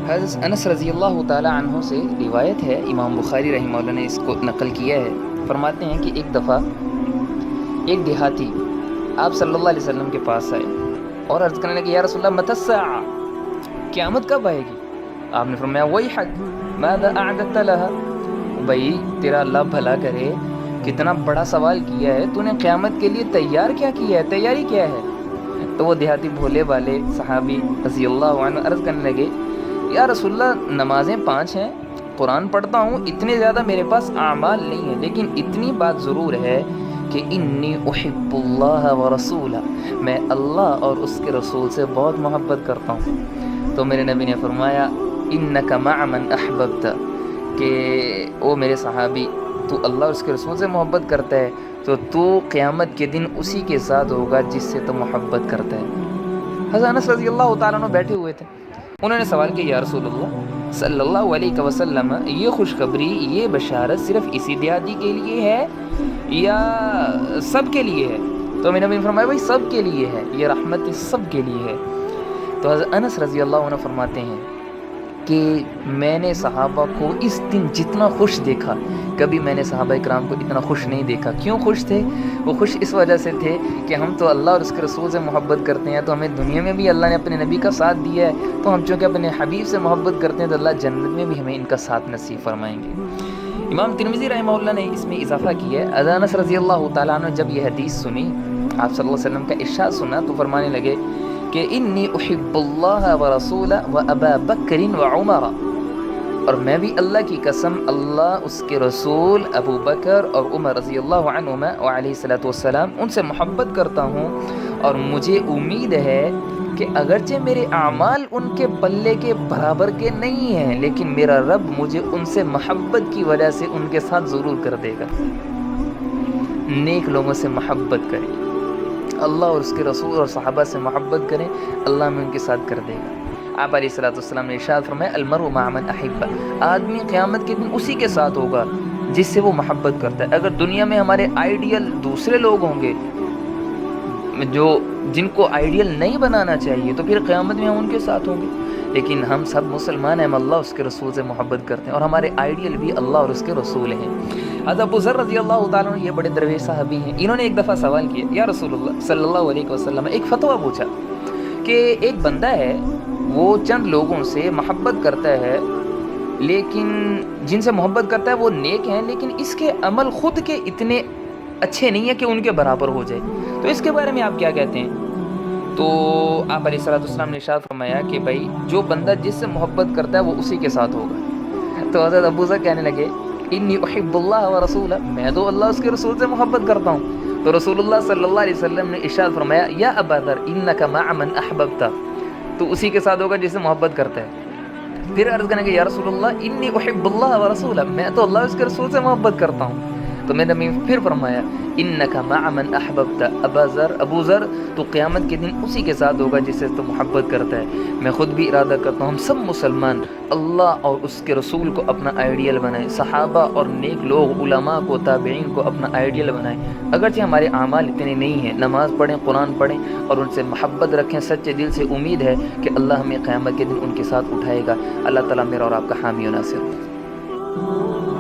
حضرت انس رضی اللہ تعالی عنہ سے روایت ہے، امام بخاری رحمہ اللہ نے اس کو نقل کیا ہے، فرماتے ہیں کہ ایک دفعہ ایک دیہاتی آپ صلی اللہ علیہ وسلم کے پاس آئے اور عرض کرنے لگے، یا رسول اللہ متی الساعہ، قیامت کب آئے گی؟ آپ نے فرمایا ویحک ماذا اعددت لها، بھائی تیرا اللہ بھلا کرے، کتنا بڑا سوال کیا ہے تو نے، قیامت کے لیے تیار کیا کیا ہے، تیاری کیا ہے؟ تو وہ دیہاتی بھولے والے صحابی رضی اللہ عنہ عرض کرنے لگے، یا رسول اللہ نمازیں 5 ہیں، قرآن پڑھتا ہوں، اتنے زیادہ میرے پاس اعمال نہیں ہیں، لیکن اتنی بات ضرور ہے کہ انی احب اللہ ورسولہ، میں اللہ اور اس کے رسول سے بہت محبت کرتا ہوں۔ تو میرے نبی نے فرمایا انک مع من احببت، کہ او میرے صحابی، تو اللہ اور اس کے رسول سے محبت کرتا ہے تو قیامت کے دن اسی کے ساتھ ہوگا جس سے تو محبت کرتا ہے۔ حضرت انس رضی اللہ تعالیٰ عنہ بیٹھے ہوئے تھے، انہوں نے سوال کیا، یا رسول اللہ صلی اللہ علیہ وسلم، یہ خوشخبری، یہ بشارت صرف اسی دیہاتی کے لیے ہے یا سب کے لیے ہے؟ تو میں نے فرمایا بھائی سب کے لیے ہے، یہ رحمت سب کے لیے ہے۔ تو حضرت انس رضی اللہ عنہ فرماتے ہیں کہ میں نے صحابہ کو اس دن جتنا خوش دیکھا، کبھی میں نے صحابہ کرام کو اتنا خوش نہیں دیکھا۔ کیوں خوش تھے؟ وہ خوش اس وجہ سے تھے کہ ہم تو اللہ اور اس کے رسول سے محبت کرتے ہیں، تو ہمیں دنیا میں بھی اللہ نے اپنے نبی کا ساتھ دیا ہے، تو ہم چونکہ اپنے حبیب سے محبت کرتے ہیں تو اللہ جنت میں بھی ہمیں ان کا ساتھ نصیب فرمائیں گے۔ امام ترمذی رحمہ اللہ نے اس میں اضافہ کیا ہے، حضرت انس رضی اللہ تعالیٰ عنہ جب یہ حدیث سنی، آپ صلی اللہ علیہ وسلم کا ارشاد سنا، تو فرمانے لگے کہ انی احب اللہ ورسولہ و ابا بکر و عمر، اور میں بھی اللہ کی قسم اللہ، اس کے رسول، ابو بکر اور عمر رضی اللہ عنہما وعلیہ الصلوۃ والسلام، ان سے محبت کرتا ہوں، اور مجھے امید ہے کہ اگرچہ میرے اعمال ان کے پلے کے برابر کے نہیں ہیں، لیکن میرا رب مجھے ان سے محبت کی وجہ سے ان کے ساتھ ضرور کر دے گا۔ نیک لوگوں سے محبت کریں، اللہ اور اس کے رسول اور صحابہ سے محبت کریں، اللہ میں ان کے ساتھ کر دے گا۔ آپ علیہ الصلوۃ والسلام نے ارشاد فرمایا المرء مع من احب، آدمی قیامت کے دن اسی کے ساتھ ہوگا جس سے وہ محبت کرتا ہے۔ اگر دنیا میں ہمارے آئیڈیل دوسرے لوگ ہوں گے جن کو آئیڈیل نہیں بنانا چاہیے، تو پھر قیامت میں ہم ان کے ساتھ ہوں گے، لیکن ہم سب مسلمان ہیں، ہم اللہ اور اس کے رسول سے محبت کرتے ہیں، اور ہمارے آئیڈیل بھی اللہ اور اس کے رسول ہیں۔ حضرت ابو ذر رضی اللہ تعالیٰ عنہ، یہ بڑے درویش صحابی ہیں، انہوں نے ایک دفعہ سوال کیا، یا رسول اللہ صلی اللہ علیہ وسلم، ایک فتویٰ پوچھا کہ ایک بندہ ہے، وہ چند لوگوں سے محبت کرتا ہے، لیکن جن سے محبت کرتا ہے وہ نیک ہیں، لیکن اس کے عمل خود کے اتنے اچھے نہیں ہیں کہ ان کے برابر ہو جائے، تو اس کے بارے میں آپ کیا کہتے ہیں؟ تو آپ علیہ الصلوۃ والسلام نے ارشاد فرمایا کہ بھائی جو بندہ جس سے محبت کرتا ہے وہ اسی کے ساتھ ہوگا۔ تو حضرت ابو ذر کہنے لگے انی احب اللہ ورسولہ، میں تو اللہ اس کے رسول سے محبت کرتا ہوں۔ تو رسول اللہ صلی اللہ علیہ وسلم نے ارشاد فرمایا یا ابا ذر انک مع من احببت، تو اسی کے ساتھ ہوگا جس سے محبت کرتا ہے۔ پھر عرض کرنے کے یا رسول اللہ انی احب اللہ ورسولہ، میں تو اللہ اس کے رسول سے محبت کرتا ہوں۔ تو میں نے پھر فرمایا انک مع من احببت ابو ذر، تو قیامت کے دن اسی کے ساتھ ہوگا جس سے تو محبت کرتا ہے۔ میں خود بھی ارادہ کرتا ہوں ہم سب مسلمان اللہ اور اس کے رسول کو اپنا آئیڈیل بنائیں، صحابہ اور نیک لوگ علماء کو، تابعین کو اپنا آئیڈیل بنائیں، اگرچہ ہمارے اعمال اتنے نہیں ہیں، نماز پڑھیں، قرآن پڑھیں اور ان سے محبت رکھیں، سچے دل سے امید ہے کہ اللہ ہمیں قیامت کے دن ان کے ساتھ اٹھائے گا۔ اللہ تعالیٰ میرا اور آپ کا حامی و ناصر ہو۔